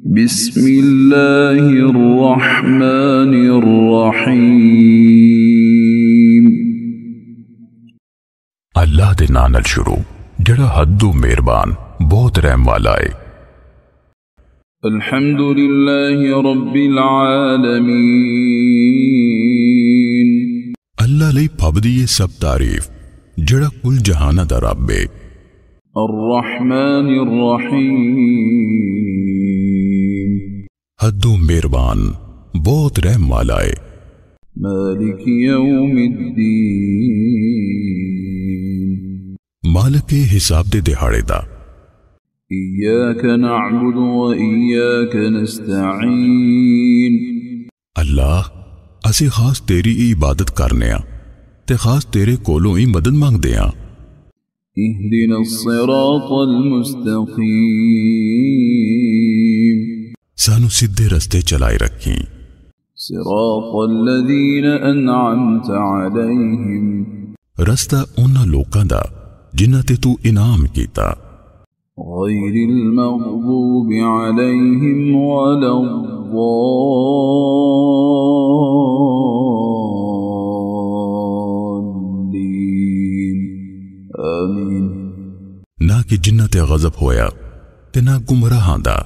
بسم اللہ الرحمن الرحیم اللہ دے نام نال شروع جڑا حدو مہربان بہت رحم والا ہے۔ الحمد للہ رب العالمین اللہ لئی پھبدی یہ سب تعریف جڑا کل جہانہ دا رب ہے۔ الرحمن الرحیم حدو مہربان بہت رحم والا ہے۔ مالک یوم الدین مالک حساب دے دہاڑے دا۔ ایاک نعبد و ایاک نستعین اللہ اسی خاص تیری ہی عبادت کرنے ہاں تے خاص تیرے کولوں ہی مدد مانگ دے ہاں۔ اہدنا الصراط المستقیم سانو سدھے رستے چلائے رکھیں۔ صراط الذین انعمت علیہم رستہ انہاں لوکاں دا جنہاں تے تو انعام کیتا، غیر المغضوب علیہم ولا الضالین آمین۔ نہ کہ جنہاں تے غضب ہویا تے نہ گمراہاں دا۔